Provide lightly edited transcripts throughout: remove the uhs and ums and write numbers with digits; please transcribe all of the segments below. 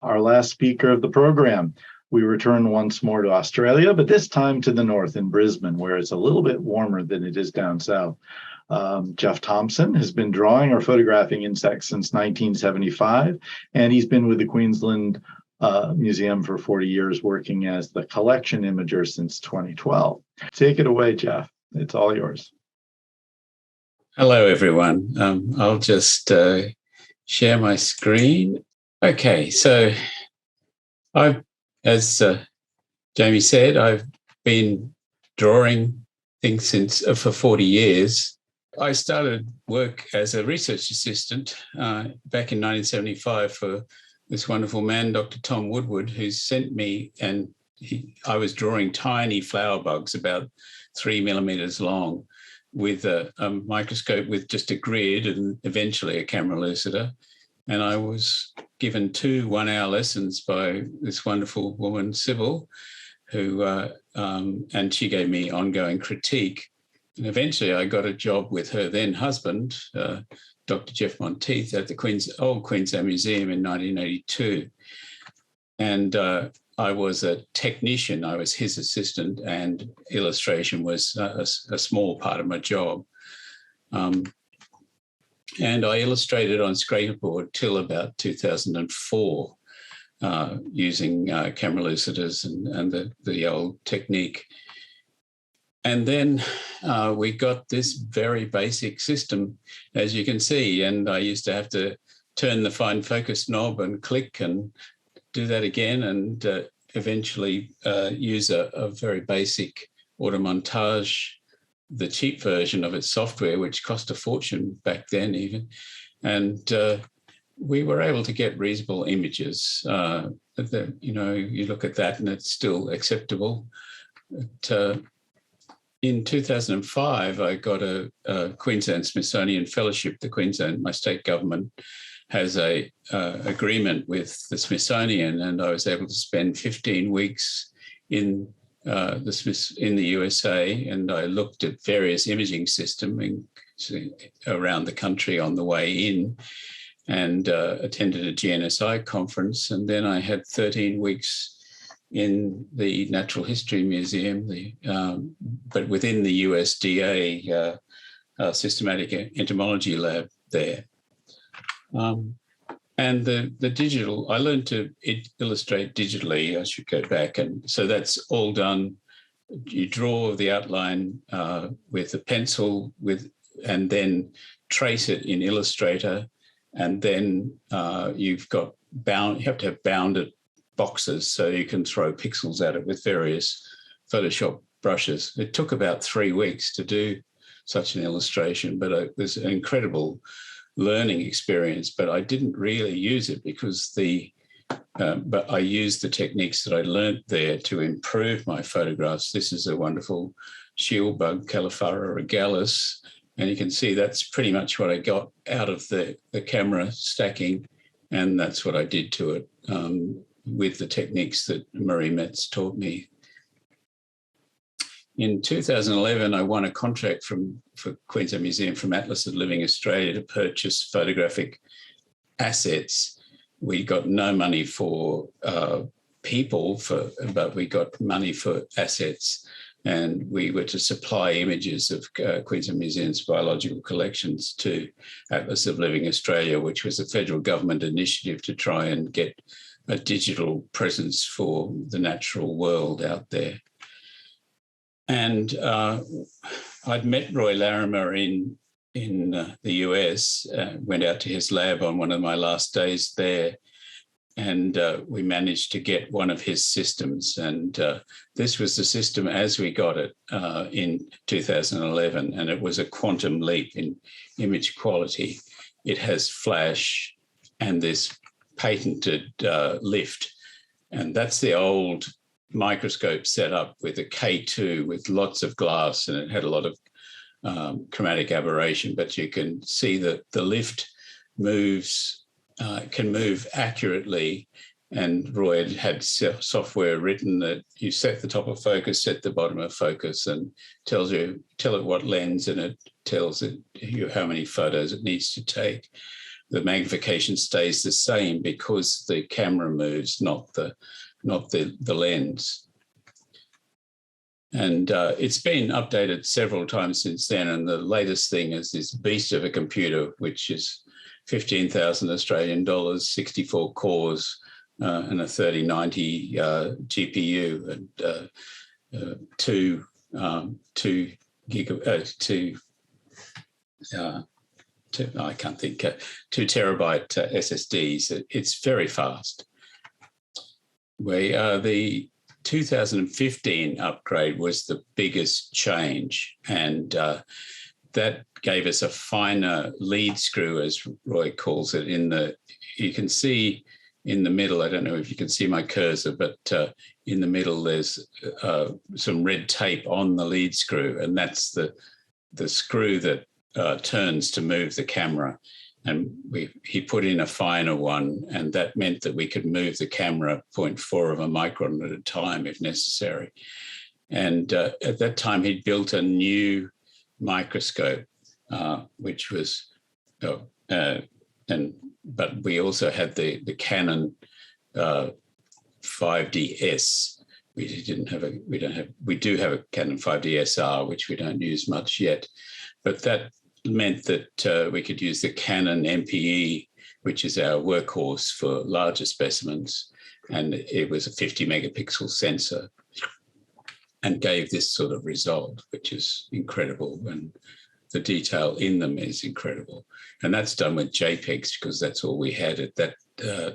our last speaker of the program. We return once more to Australia, but this time to the north in Brisbane, where it's a little bit warmer than it is down south. Geoff Thompson has been drawing or photographing insects since 1975, and he's been with the Queensland Museum for 40 years, working as the collection imager since 2012. Take it away, Geoff. It's all yours. Hello, everyone. I'll just share my screen. Okay, so as Jamie said, I've been drawing things for 40 years. I started work as a research assistant back in 1975 for this wonderful man, Dr. Tom Woodward, who sent me, and I was drawing tiny flower bugs about 3 millimeters long with a microscope with just a grid and eventually a camera lucidator. And I was given 2 one-hour lessons by this wonderful woman, Sybil, who and she gave me ongoing critique. And eventually I got a job with her then husband, Dr. Geoff Monteith, at the old Queensland Museum in 1982. And I was a technician. I was his assistant, and illustration was a small part of my job. And I illustrated on scraperboard till about 2004 using camera luciders and the old technique. And then we got this very basic system, as you can see, and I used to have to turn the fine focus knob and click and do that again, and eventually use a very basic automontage, the cheap version of its software, which cost a fortune back then even. And we were able to get reasonable images. You look at that and it's still acceptable. But, in 2005, I got a Queensland Smithsonian Fellowship. My state government has a agreement with the Smithsonian, and I was able to spend 15 weeks in the USA, and I looked at various imaging systems around the country on the way in, and attended a GNSI conference. And then I had 13 weeks in the Natural History Museum, but within the USDA systematic entomology lab there. And the digital, I learned to illustrate digitally. I should go back. And so that's all done. You draw the outline with a pencil and then trace it in Illustrator. And then you have to have bounded boxes so you can throw pixels at it with various Photoshop brushes. It took about 3 weeks to do such an illustration, but it was an incredible learning experience. But I didn't really use it because but I used the techniques that I learned there to improve my photographs. This is a wonderful shield bug, Calliphara regalis, and you can see that's pretty much what I got out of the camera stacking, and that's what I did to it with the techniques that Marie Metz taught me. In 2011, I won a contract for Queensland Museum from Atlas of Living Australia to purchase photographic assets. We got no money for people, but we got money for assets, and we were to supply images of Queensland Museum's biological collections to Atlas of Living Australia, which was a federal government initiative to try and get a digital presence for the natural world out there. And I'd met Roy Larimer in the US, went out to his lab on one of my last days there, and we managed to get one of his systems. And this was the system as we got it in 2011, and it was a quantum leap in image quality. It has flash and this patented lift, and that's the old microscope set up with a K2 with lots of glass, and it had a lot of chromatic aberration, but you can see that the lift can move accurately. And Roy had software written that you set the top of focus, set the bottom of focus, and tell it what lens, and it tells you how many photos it needs to take. the magnification stays the same because the camera moves, not the lens. And it's been updated several times since then. And the latest thing is this beast of a computer, which is 15,000 Australian dollars, 64 cores, and a 3090 GPU, and two terabyte SSDs. It's very fast. The 2015 upgrade was the biggest change, and that gave us a finer lead screw, as Roy calls it. You can see in the middle, I don't know if you can see my cursor, but in the middle there's some red tape on the lead screw, and that's the screw that turns to move the camera. And he put in a finer one, and that meant that we could move the camera 0.4 of a micron at a time if necessary. And at that time, he'd built a new microscope, which was, but we also had the Canon 5DS. We do have a Canon 5D SR, which we don't use much yet, but that meant that we could use the Canon MPE, which is our workhorse for larger specimens, and it was a 50 megapixel sensor and gave this sort of result, which is incredible, and the detail in them is incredible. And that's done with JPEGs because that's all we had at that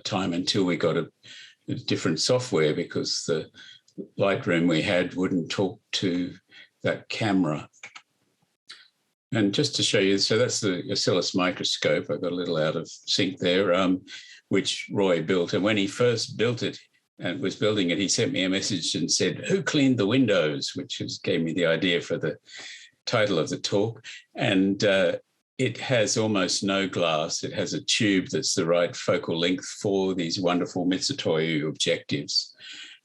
time, until we got a different software, because the Lightroom we had wouldn't talk to that camera. And just to show you, so that's the Ocellus microscope. I got a little out of sync there, which Roy built. And when he first built it and was building it, he sent me a message and said, "Who cleaned the windows?" which gave me the idea for the title of the talk. And it has almost no glass. It has a tube that's the right focal length for these wonderful Mitutoyo objectives.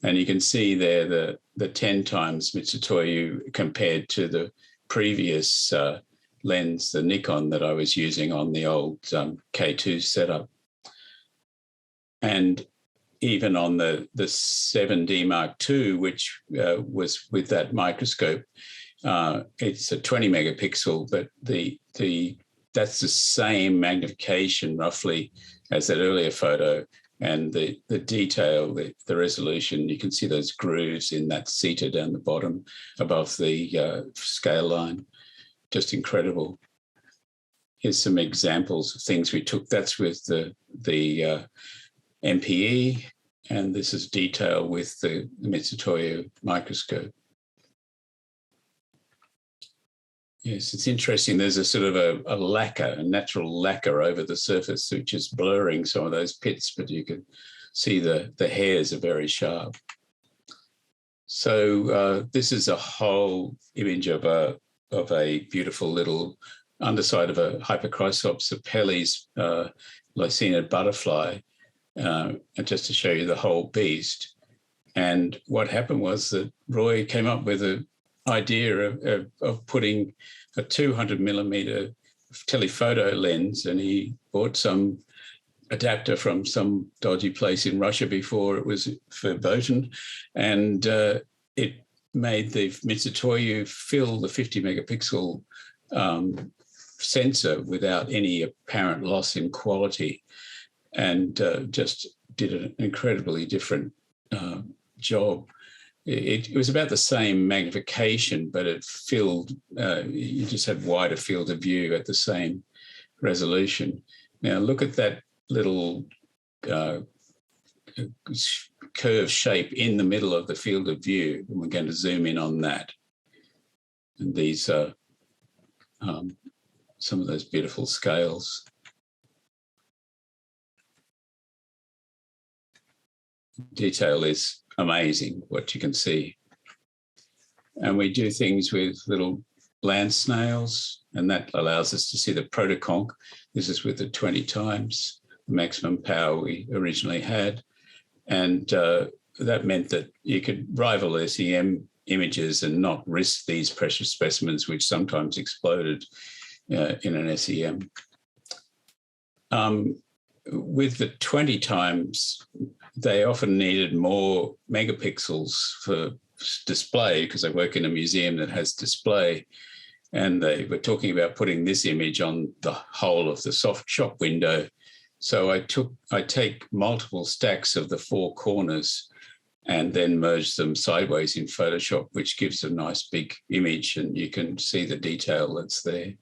And you can see there the 10 times Mitutoyo compared to the previous lens, the Nikon that I was using on the old K2 setup. And even on the 7D Mark II, which was with that microscope, it's a 20 megapixel, but that's the same magnification roughly as that earlier photo. And the detail, the resolution, you can see those grooves in that CETA down the bottom above the scale line. Just incredible. Here's some examples of things we took. That's with the MPE, and this is detail with the Mitutoyo microscope. Yes, it's interesting. There's a sort of a lacquer, a natural lacquer over the surface, which is blurring some of those pits, but you can see the hairs are very sharp. So this is a whole image of a beautiful little underside of a Hyperchrysops apelles lycaenid butterfly, and just to show you the whole beast. And what happened was that Roy came up with an idea of putting a 200 millimeter telephoto lens, and he bought some adapter from some dodgy place in Russia before it was verboten, and it made the Mitutoyo fill the 50 megapixel sensor without any apparent loss in quality, and just did an incredibly different job. It was about the same magnification, but it filled, you just had wider field of view at the same resolution. Now look at that little curved shape in the middle of the field of view, and we're going to zoom in on that. And these are some of those beautiful scales. Detail is amazing, what you can see. And we do things with little land snails, and that allows us to see the protoconch. This is with the 20 times the maximum power we originally had. And that meant that you could rival SEM images and not risk these precious specimens, which sometimes exploded in an SEM. with the 20 times, they often needed more megapixels for display because I work in a museum that has display. And they were talking about putting this image on the whole of the soft shop window. So I take multiple stacks of the four corners and then merge them sideways in Photoshop, which gives a nice big image, and you can see the detail that's there.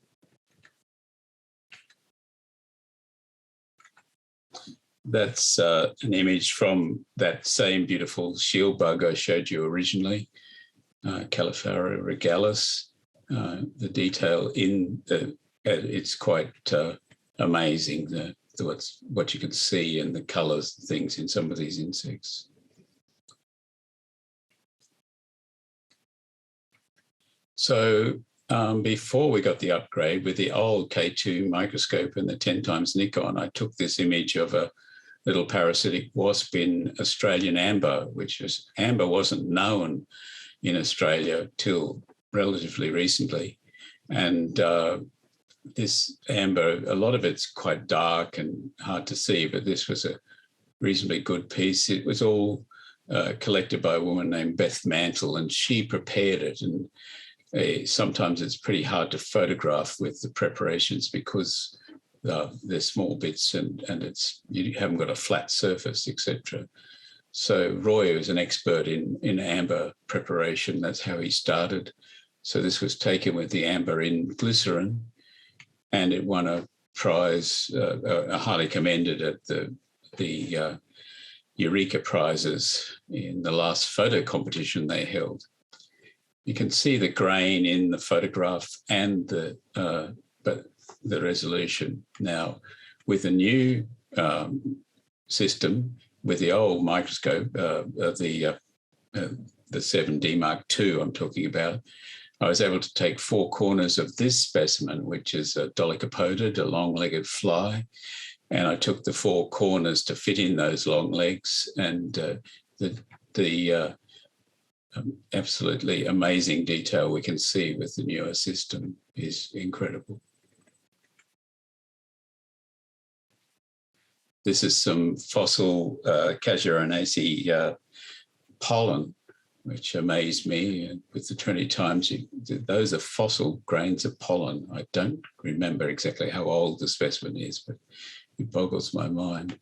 That's an image from that same beautiful shield bug I showed you originally, Calliphara regalis. The detail in it's quite amazing, what you can see and the colours, things in some of these insects. So before we got the upgrade with the old K2 microscope and the 10 times Nikon, I took this image of a little parasitic wasp in Australian amber, amber wasn't known in Australia till relatively recently. And this amber, a lot of it's quite dark and hard to see, but this was a reasonably good piece. It was all collected by a woman named Beth Mantle, and she prepared it. And sometimes it's pretty hard to photograph with the preparations because they're small bits and you haven't got a flat surface, etc. So Roy was an expert in amber preparation. That's how he started. So this was taken with the amber in glycerin, and it won a prize, highly commended at the Eureka Prizes in the last photo competition they held. You can see the grain in the photograph and the resolution. Now, with the new system, with the old microscope, the 7D Mark II I'm talking about, I was able to take four corners of this specimen, which is a dolichopodid, a long-legged fly, and I took the four corners to fit in those long legs, and the absolutely amazing detail we can see with the newer system is incredible. This is some fossil Casuarinaceae pollen, which amazed me with the 20 times. Those are fossil grains of pollen. I don't remember exactly how old the specimen is, but it boggles my mind.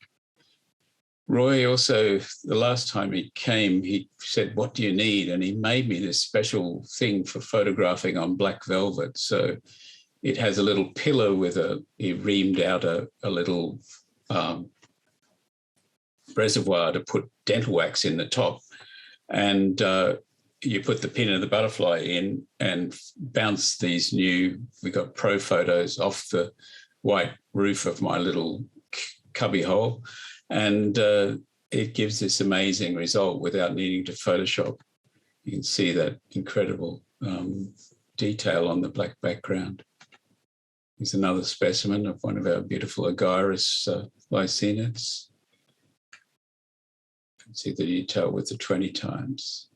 Roy also, the last time he came, he said, "What do you need?" And he made me this special thing for photographing on black velvet. So it has a little pillar with he reamed out a little reservoir to put dental wax in the top. And you put the pin of the butterfly in and bounce these we got pro photos off the white roof of my little cubby hole. And it gives this amazing result without needing to Photoshop. You can see that incredible detail on the black background. Here's another specimen of one of our beautiful Agarus lycenids. You can see the detail with the 20 times.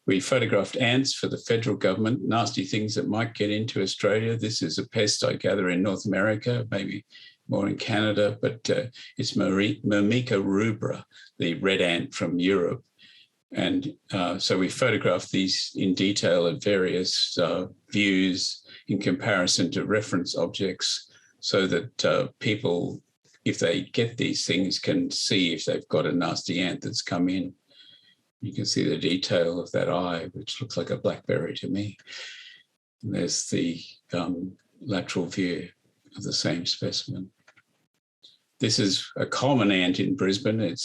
We photographed ants for the federal government, nasty things that might get into Australia. This is a pest, I gather, in North America, maybe more in Canada, but it's Myrmica rubra, the red ant from Europe. And so we photographed these in detail at various views in comparison to reference objects so that people, if they get these things, can see if they've got a nasty ant that's come in. You can see the detail of that eye, which looks like a blackberry to me. And there's the lateral view of the same specimen. This is a common ant in Brisbane.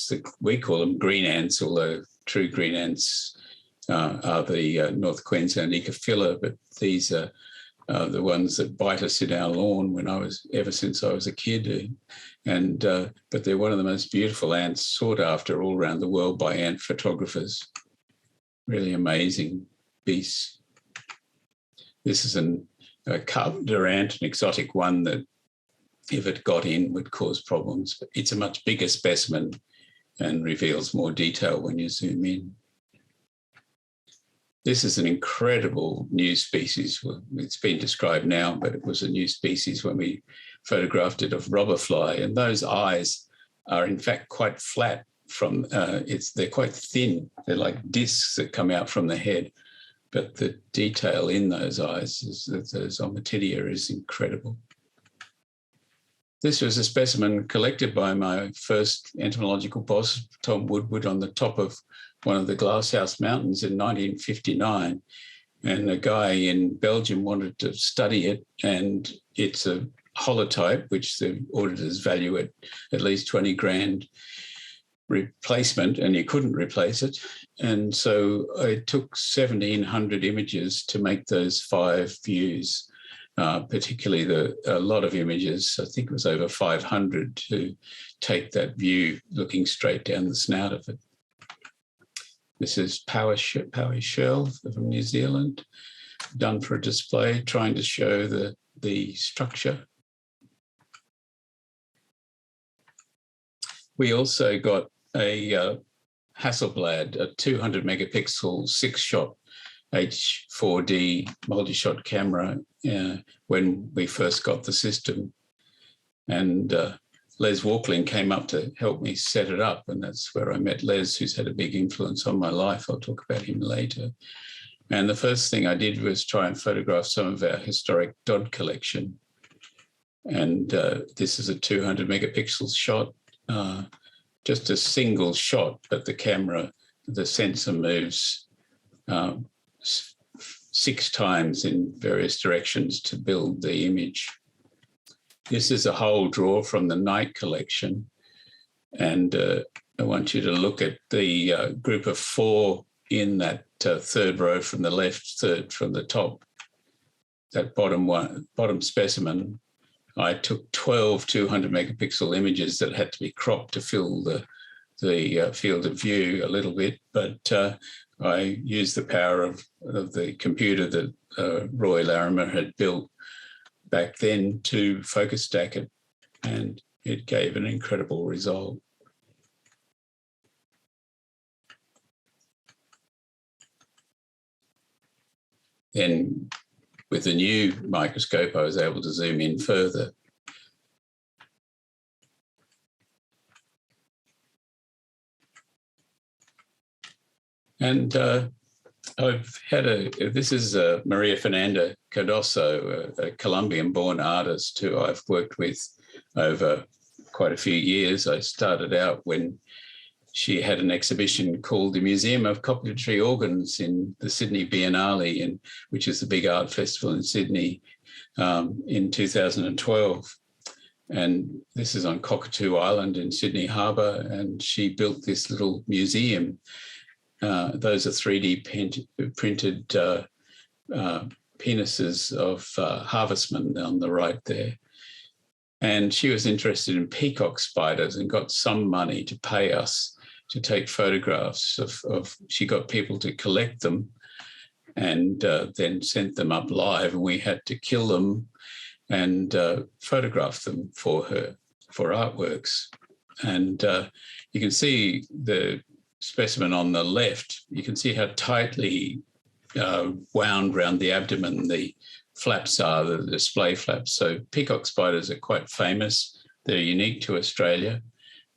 We call them green ants, although true green ants are the North Queensland Ecophylla, but these are the ones that bite us in our lawn ever since I was a kid. But they're one of the most beautiful ants sought after all around the world by ant photographers. Really amazing beasts. This is a carpenter ant, an exotic one that if it got in would cause problems. But it's a much bigger specimen and reveals more detail when you zoom in. This is an incredible new species. Well, it's been described now, but it was a new species when we photographed it of robberfly, and those eyes are in fact quite flat from, they're quite thin. They're like discs that come out from the head. But the detail in those eyes, those ommatidia, is incredible. This was a specimen collected by my first entomological boss, Tom Woodward, on the top of one of the Glasshouse Mountains in 1959. And a guy in Belgium wanted to study it, and it's a holotype, which the auditors value at least 20 grand replacement, and you couldn't replace it. And so I took 1,700 images to make those 5 views, particularly a lot of images. I think it was over 500 to take that view looking straight down the snout of it. This is Powie shell from New Zealand, done for a display, trying to show the structure. We also got a Hasselblad, a 200 megapixel 6-shot H4D multi-shot camera when we first got the system. And Les Walkling came up to help me set it up, and that's where I met Les, who's had a big influence on my life. I'll talk about him later. And the first thing I did was try and photograph some of our historic Dodd collection. And this is a 200 megapixel shot, just a single shot, but the sensor moves 6 times in various directions to build the image. This is a whole draw from the night collection. And I want you to look at the group of 4 in that third row from the left, third from the top, that bottom specimen. I took 12 200 megapixel images that had to be cropped to fill the field of view a little bit, but I used the power of the computer that Roy Larimer had built back then to focus stack it, and it gave an incredible result. Then with the new microscope, I was able to zoom in further. And I've had this is Maria Fernanda Cardoso, a Colombian-born artist who I've worked with over quite a few years. I started out when she had an exhibition called the Museum of Copulatory Organs in the Sydney Biennale, which is the big art festival in Sydney, in 2012. And this is on Cockatoo Island in Sydney Harbour, and she built this little museum. Those are 3D printed penises of harvestmen on the right there. And she was interested in peacock spiders and got some money to pay us to take photographs of she got people to collect them and then sent them up live, and we had to kill them and photograph them for her, for artworks. And you can see the specimen on the left. You can see how tightly wound around the abdomen the flaps are, the display flaps. So peacock spiders are quite famous. They're unique to Australia.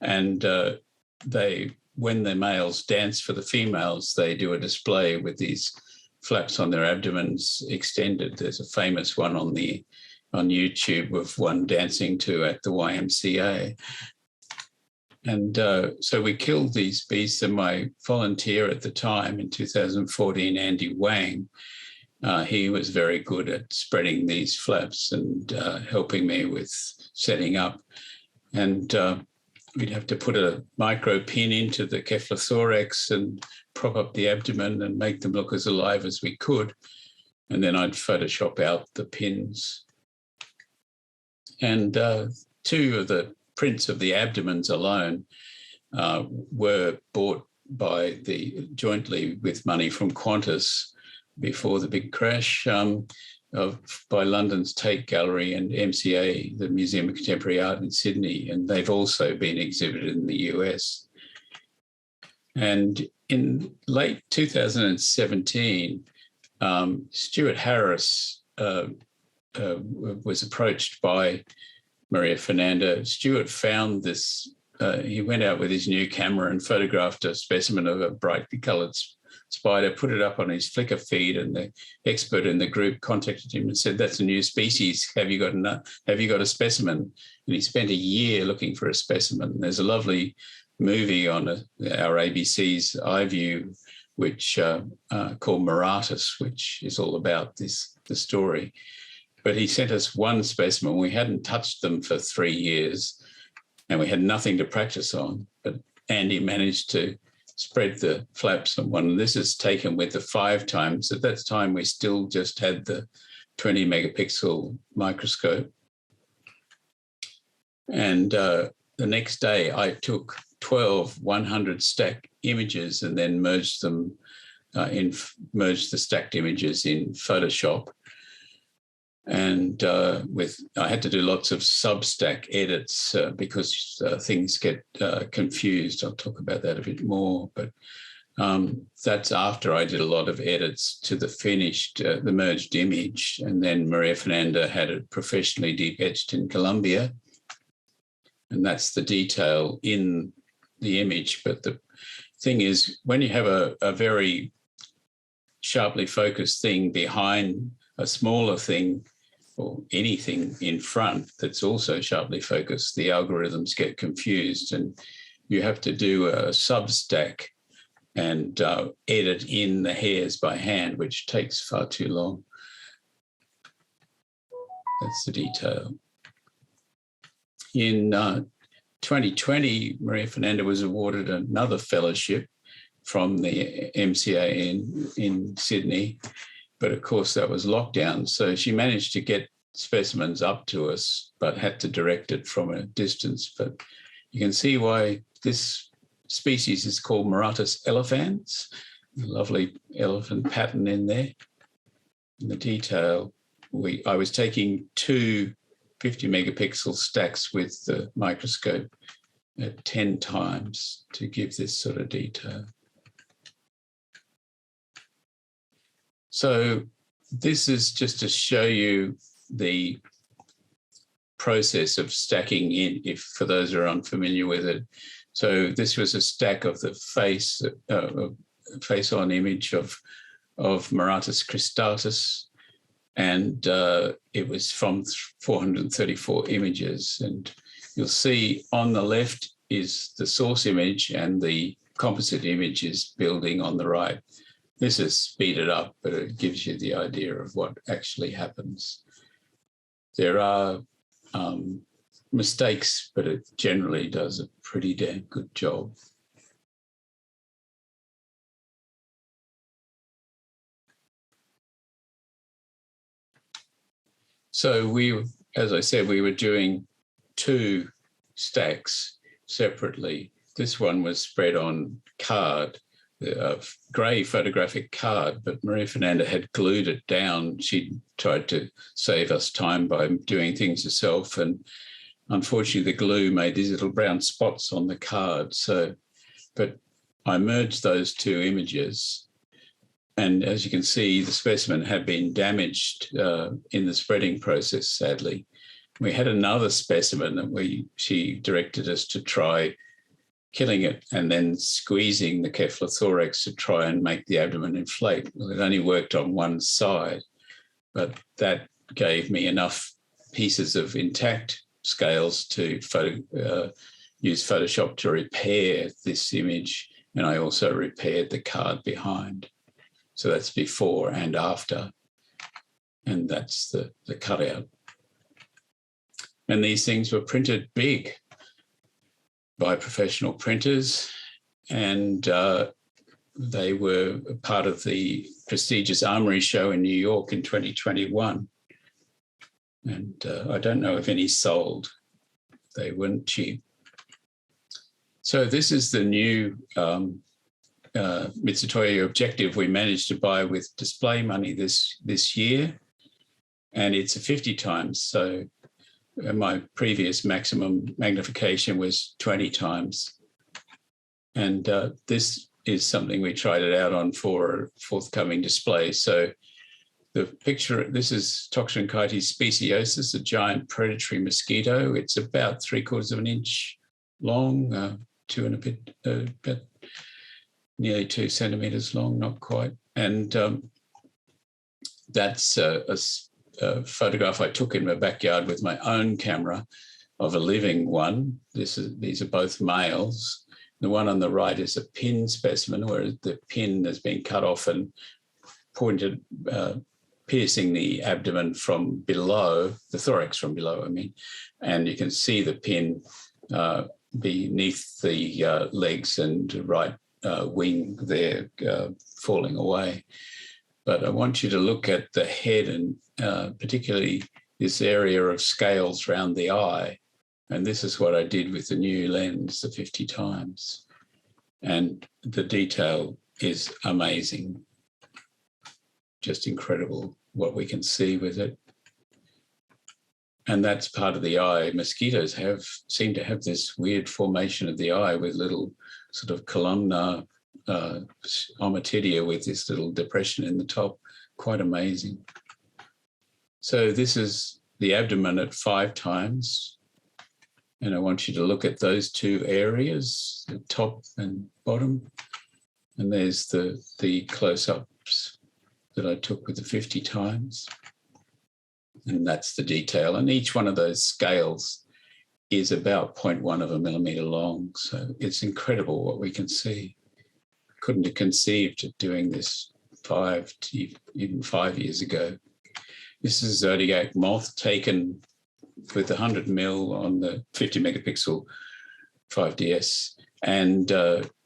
And when the males dance for the females, they do a display with these flaps on their abdomens extended. There's a famous one on YouTube of one dancing to at the YMCA. And so we killed these beasts, and my volunteer at the time in 2014, Andy Wang, he was very good at spreading these flaps and helping me with setting up. And we'd have to put a micro pin into the cephalothorax and prop up the abdomen and make them look as alive as we could. And then I'd Photoshop out the pins. And 2 of the prints of the abdomens alone were bought jointly with money from Qantas before the big crash by London's Tate Gallery and MCA, the Museum of Contemporary Art in Sydney, and they've also been exhibited in the US. And in late 2017, Stuart Harris was approached by Maria Fernanda. Stuart found this. He went out with his new camera and photographed a specimen of a brightly coloured spider, put it up on his Flickr feed, and the expert in the group contacted him and said, "That's a new species. Have you got a specimen?" And he spent a year looking for a specimen. There's a lovely movie on our ABC's iView, which called Miratus, which is all about the story. But he sent us one specimen. We hadn't touched them for 3 years, and we had nothing to practice on. But Andy managed to spread the flaps on one. This is taken with the 5 times. At that time, we still just had the 20 megapixel microscope. And the next day, I took 12 100 stack images and then merged the stacked images in Photoshop. And I had to do lots of sub-stack edits because things get confused. I'll talk about that a bit more, but that's after I did a lot of edits to the merged image. And then Maria Fernanda had it professionally deep etched in Colombia. And that's the detail in the image. But the thing is, when you have a very sharply focused thing behind a smaller thing, or anything in front that's also sharply focused, the algorithms get confused, and you have to do a substack and edit in the hairs by hand, which takes far too long. That's the detail. In 2020, Maria Fernanda was awarded another fellowship from the MCA in Sydney. But of course, that was lockdown. So she managed to get specimens up to us, but had to direct it from a distance. But you can see why this species is called Miratus elephants. A lovely elephant pattern in there. In the detail, I was taking 2 50 megapixel stacks with the microscope at 10 times to give this sort of detail. So this is just to show you the process of stacking in, if for those who are unfamiliar with it. So this was a stack of the face-on image of Miratus cristatus, and it was from 434 images. And you'll see on the left is the source image, and the composite image is building on the right. This is speeded up, but it gives you the idea of what actually happens. There are mistakes, but it generally does a pretty damn good job. So as I said, we were doing 2 stacks separately. This one was spread on card, grey photographic card, but Maria Fernanda had glued it down. She tried to save us time by doing things herself, and unfortunately the glue made these little brown spots on the card. But I merged those 2 images, and as you can see, the specimen had been damaged in the spreading process, sadly. We had another specimen that she directed us to try killing it and then squeezing the Kevlar thorax to try and make the abdomen inflate. Well, it only worked on one side, but that gave me enough pieces of intact scales to use Photoshop to repair this image, and I also repaired the card behind. So that's before and after, and that's the cutout. And these things were printed big by professional printers, and they were part of the prestigious Armory show in New York in 2021. And I don't know if any sold. They weren't cheap. So this is the new Mitutoyo objective we managed to buy with display money this year, and it's a 50 times. So my previous maximum magnification was 20 times. And this is something we tried it out on for a forthcoming display. So the picture, this is Toxinchitis speciosus, a giant predatory mosquito. It's about 3/4 of an inch long, 2 and a bit, about nearly 2 centimeters long, not quite. And that's a photograph I took in my backyard with my own camera of a living one. These are both males. The one on the right is a pin specimen, where the pin has been cut off and pointed, piercing the abdomen from below, the thorax from below, I mean, and you can see the pin beneath the legs and right wing there falling away. But I want you to look at the head and particularly this area of scales around the eye. And this is what I did with the new lens, the 50 times. And the detail is amazing. Just incredible what we can see with it. And that's part of the eye. Mosquitoes seem to have this weird formation of the eye with little sort of columnar ommatidia with this little depression in the top. Quite amazing. So this is the abdomen at 5 times. And I want you to look at those 2 areas, the top and bottom. And there's the close-ups that I took with the 50 times. And that's the detail. And each one of those scales is about 0.1 of a millimeter long. So it's incredible what we can see. Couldn't have conceived of doing this even 5 years ago. This is a zodiac moth taken with 100 mil on the 50 megapixel 5DS. And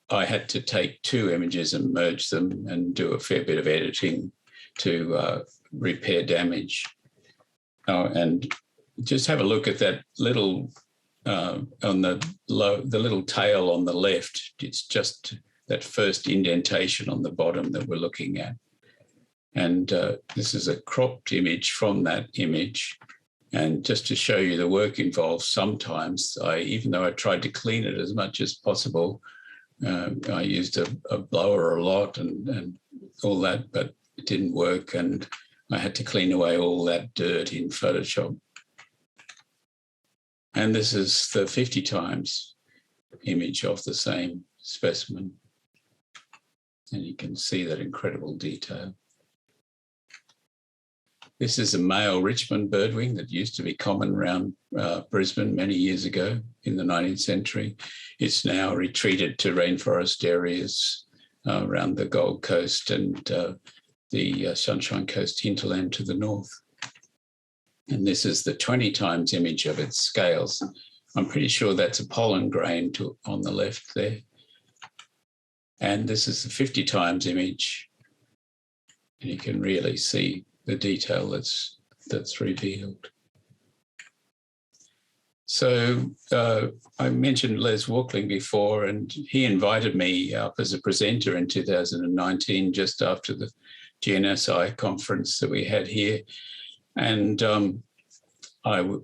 I had to take 2 images and merge them and do a fair bit of editing to repair damage. And just have a look at that little, on the little tail on the left. It's just that first indentation on the bottom that we're looking at. And this is a cropped image from that image. And just to show you the work involved, sometimes even though I tried to clean it as much as possible, I used a blower a lot and all that, but it didn't work. And I had to clean away all that dirt in Photoshop. And this is the 50 times image of the same specimen. And you can see that incredible detail. This is a male Richmond birdwing that used to be common around Brisbane many years ago in the 19th century. It's now retreated to rainforest areas around the Gold Coast and the Sunshine Coast hinterland to the north. And this is the 20 times image of its scales. I'm pretty sure that's a pollen grain on the left there. And this is the 50 times image. And you can really see the detail that's revealed. So I mentioned Les Walkling before, and he invited me up as a presenter in 2019, just after the GNSI conference that we had here. And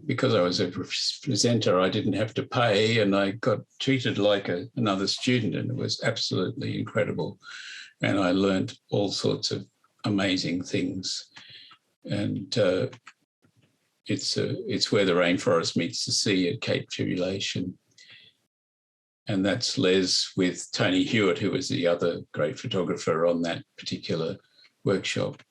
because I was a presenter, I didn't have to pay, and I got treated like another student, and it was absolutely incredible. And I learned all sorts of amazing things. And it's where the rainforest meets the sea at Cape Tribulation. And that's Les with Tony Hewitt, who was the other great photographer on that particular workshop.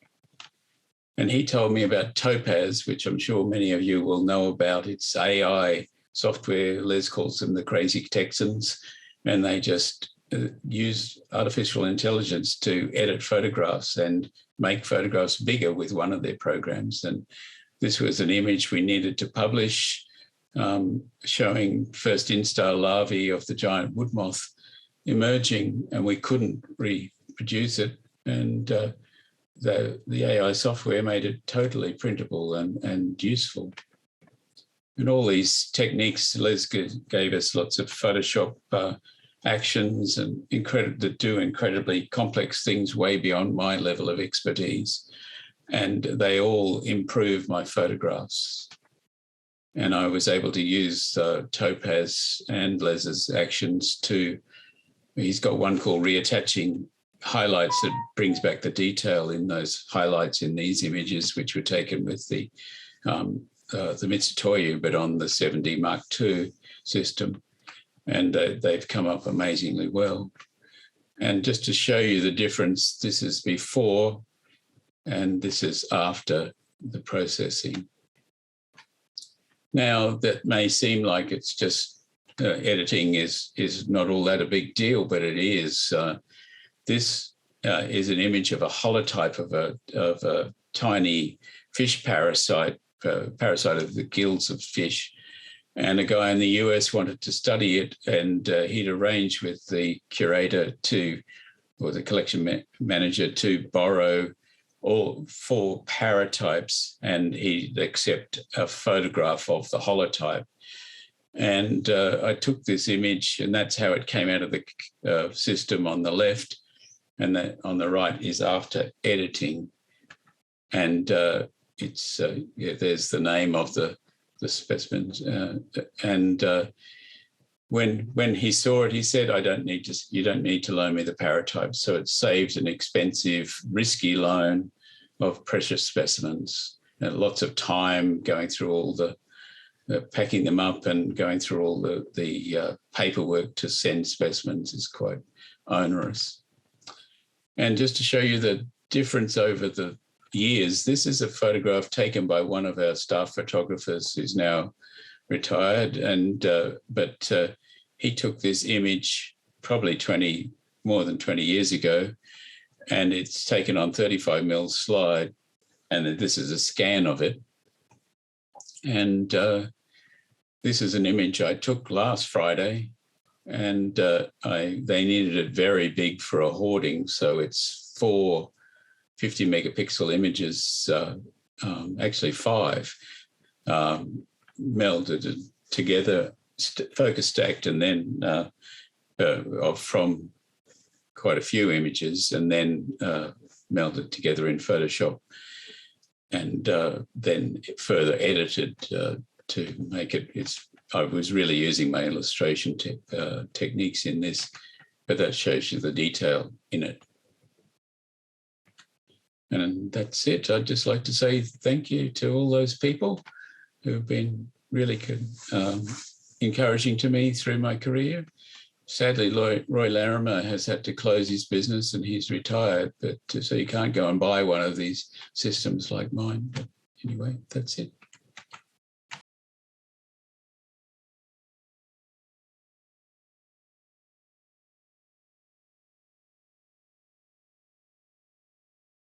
And he told me about Topaz, which I'm sure many of you will know about. It's AI software. Les calls them the crazy Texans. And they just use artificial intelligence to edit photographs and make photographs bigger with one of their programs. And this was an image we needed to publish, showing first instar larvae of the giant wood moth emerging, and we couldn't reproduce it. And the AI software made it totally printable and useful. And all these techniques, Les gave us lots of Photoshop actions and that do incredibly complex things way beyond my level of expertise. And they all improve my photographs. And I was able to use Topaz and Les's actions he's got one called reattaching highlights, it brings back the detail in those highlights in these images, which were taken with the Mitutoyo, but on the 7D Mark II system. And they've come up amazingly well. And just to show you the difference, this is before and this is after the processing. Now, that may seem like it's just editing is not all that a big deal, but it is. This is an image of a holotype of a tiny fish parasite of the gills of fish. And a guy in the US wanted to study it, and he'd arranged with the curator or the collection manager to borrow all 4 paratypes, and he'd accept a photograph of the holotype. And I took this image, and that's how it came out of the system on the left, and that on the right is after editing. And it's there's the name of the specimens. When he saw it, he said, you don't need to loan me the paratype. So it saved an expensive, risky loan of precious specimens. And lots of time going through all the packing them up and going through all the paperwork to send specimens is quite onerous. And just to show you the difference over the years, this is a photograph taken by one of our staff photographers who's now retired, and but he took this image probably more than 20 years ago, and it's taken on 35mm slide, and this is a scan of it. And this is an image I took last Friday, and they needed it very big for a hoarding, so it's 4 50 megapixel images, actually 5, melded together, focus stacked, and then from quite a few images, and then melded together in Photoshop, and then further edited to make it. I was really using my illustration techniques in this, but that shows you the detail in it. And that's it. I'd just like to say thank you to all those people who've been really encouraging to me through my career. Sadly, Roy Larimer has had to close his business and he's retired, but so you can't go and buy one of these systems like mine. But anyway, that's it.